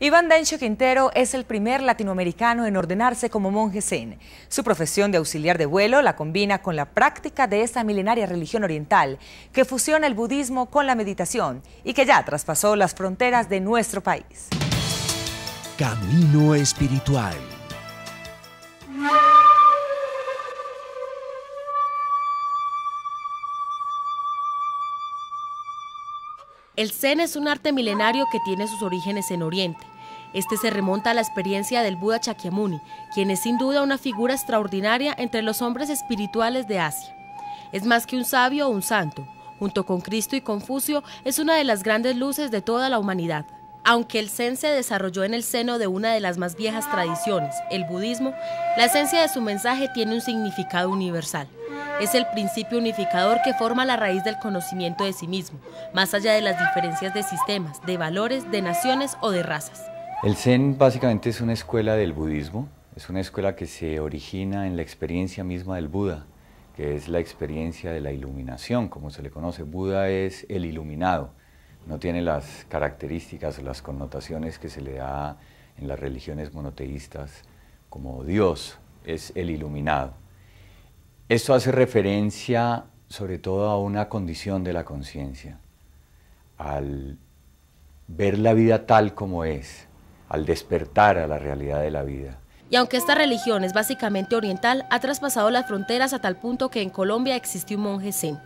Iván Dencho Quintero es el primer latinoamericano en ordenarse como monje zen. Su profesión de auxiliar de vuelo la combina con la práctica de esta milenaria religión oriental que fusiona el budismo con la meditación y que ya traspasó las fronteras de nuestro país. Camino espiritual. El Zen es un arte milenario que tiene sus orígenes en Oriente. Este se remonta a la experiencia del Buda Shakyamuni, quien es sin duda una figura extraordinaria entre los hombres espirituales de Asia. Es más que un sabio o un santo. Junto con Cristo y Confucio, es una de las grandes luces de toda la humanidad. Aunque el Zen se desarrolló en el seno de una de las más viejas tradiciones, el budismo, la esencia de su mensaje tiene un significado universal. Es el principio unificador que forma la raíz del conocimiento de sí mismo, más allá de las diferencias de sistemas, de valores, de naciones o de razas. El Zen básicamente es una escuela del budismo, es una escuela que se origina en la experiencia misma del Buda, que es la experiencia de la iluminación, como se le conoce. Buda es el iluminado, no tiene las características o las connotaciones que se le da en las religiones monoteístas como Dios, es el iluminado. Esto hace referencia sobre todo a una condición de la conciencia, al ver la vida tal como es, al despertar a la realidad de la vida. Y aunque esta religión es básicamente oriental, ha traspasado las fronteras a tal punto que en Colombia existe un monje zen.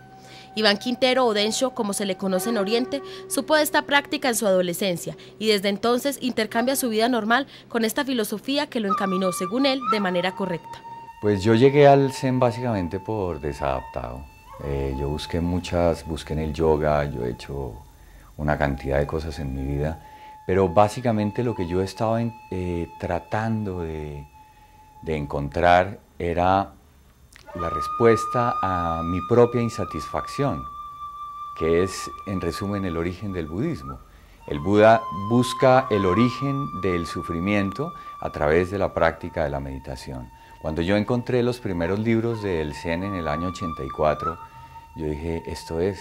Iván Quintero o Dencho, como se le conoce en Oriente, supo de esta práctica en su adolescencia y desde entonces intercambia su vida normal con esta filosofía que lo encaminó, según él, de manera correcta. Pues yo llegué al Zen básicamente por desadaptado. Yo busqué en el yoga, yo he hecho una cantidad de cosas en mi vida, pero básicamente lo que yo estaba tratando de encontrar era la respuesta a mi propia insatisfacción, que es en resumen el origen del budismo. El Buda busca el origen del sufrimiento a través de la práctica de la meditación. Cuando yo encontré los primeros libros del Zen en el año 84, yo dije, esto es,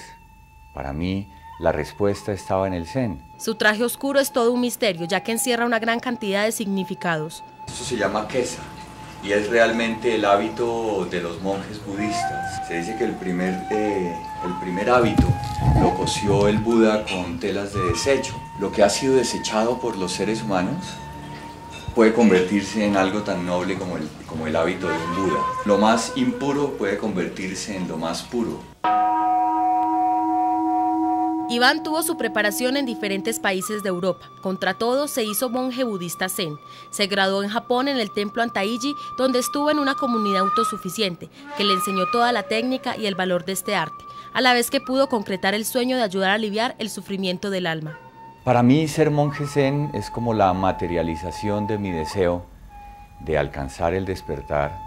para mí, la respuesta estaba en el Zen. Su traje oscuro es todo un misterio, ya que encierra una gran cantidad de significados. Esto se llama kesa y es realmente el hábito de los monjes budistas. Se dice que el primer hábito lo cosió el Buda con telas de desecho. Lo que ha sido desechado por los seres humanos puede convertirse en algo tan noble como el hábito de un Buda. Lo más impuro puede convertirse en lo más puro. Iván tuvo su preparación en diferentes países de Europa. Contra todo, se hizo monje budista zen. Se graduó en Japón en el templo Antaiji, donde estuvo en una comunidad autosuficiente, que le enseñó toda la técnica y el valor de este arte, a la vez que pudo concretar el sueño de ayudar a aliviar el sufrimiento del alma. Para mí ser monje zen es como la materialización de mi deseo de alcanzar el despertar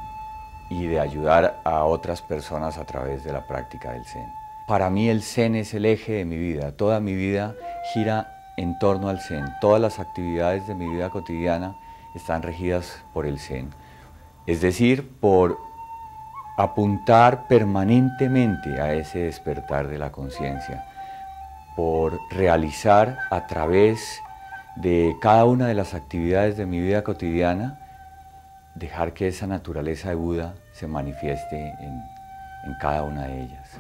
y de ayudar a otras personas a través de la práctica del zen. Para mí el zen es el eje de mi vida, toda mi vida gira en torno al zen, todas las actividades de mi vida cotidiana están regidas por el zen, es decir, por apuntar permanentemente a ese despertar de la conciencia, por realizar a través de cada una de las actividades de mi vida cotidiana, dejar que esa naturaleza de Buda se manifieste en cada una de ellas.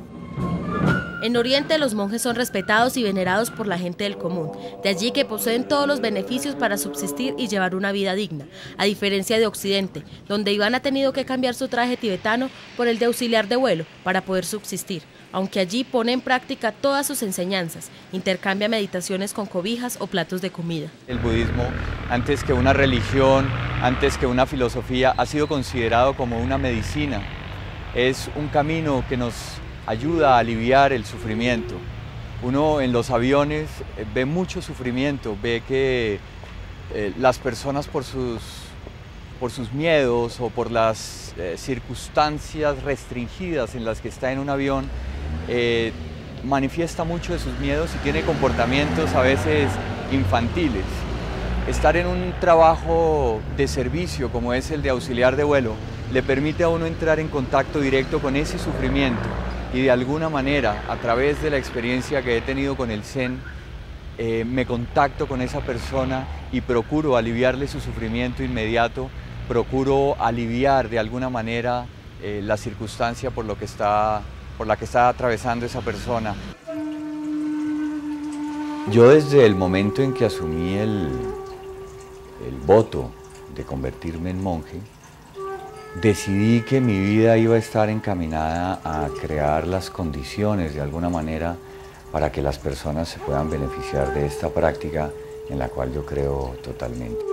En Oriente los monjes son respetados y venerados por la gente del común, de allí que poseen todos los beneficios para subsistir y llevar una vida digna, a diferencia de Occidente, donde Iván ha tenido que cambiar su traje tibetano por el de auxiliar de vuelo para poder subsistir, aunque allí pone en práctica todas sus enseñanzas, intercambia meditaciones con cobijas o platos de comida. El budismo, antes que una religión, antes que una filosofía, ha sido considerado como una medicina. Es un camino que nos ayuda a aliviar el sufrimiento. Uno en los aviones ve mucho sufrimiento, ve que las personas por sus miedos o por las circunstancias restringidas en las que está en un avión, manifiesta mucho de sus miedos y tiene comportamientos a veces infantiles. Estar en un trabajo de servicio como es el de auxiliar de vuelo le permite a uno entrar en contacto directo con ese sufrimiento y de alguna manera, a través de la experiencia que he tenido con el Zen, me contacto con esa persona y procuro aliviarle su sufrimiento inmediato, procuro aliviar de alguna manera la circunstancia por la que está atravesando esa persona. Yo desde el momento en que asumí el voto de convertirme en monje, decidí que mi vida iba a estar encaminada a crear las condiciones de alguna manera para que las personas se puedan beneficiar de esta práctica en la cual yo creo totalmente.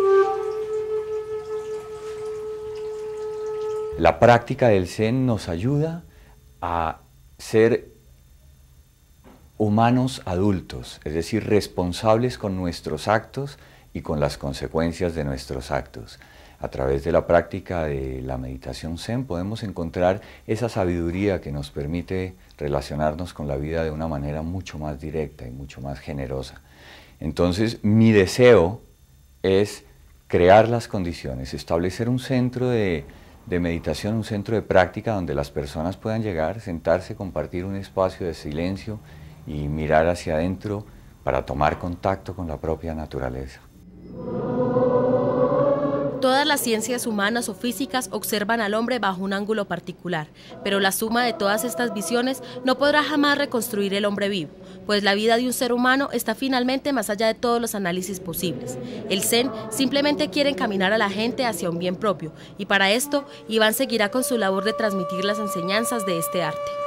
La práctica del Zen nos ayuda a ser humanos adultos, es decir, responsables con nuestros actos y con las consecuencias de nuestros actos. A través de la práctica de la meditación Zen podemos encontrar esa sabiduría que nos permite relacionarnos con la vida de una manera mucho más directa y mucho más generosa. Entonces, mi deseo es crear las condiciones, establecer un centro de meditación, un centro de práctica donde las personas puedan llegar, sentarse, compartir un espacio de silencio y mirar hacia adentro para tomar contacto con la propia naturaleza. Todas las ciencias humanas o físicas observan al hombre bajo un ángulo particular, pero la suma de todas estas visiones no podrá jamás reconstruir el hombre vivo, pues la vida de un ser humano está finalmente más allá de todos los análisis posibles. El Zen simplemente quiere encaminar a la gente hacia un bien propio, y para esto Iván seguirá con su labor de transmitir las enseñanzas de este arte.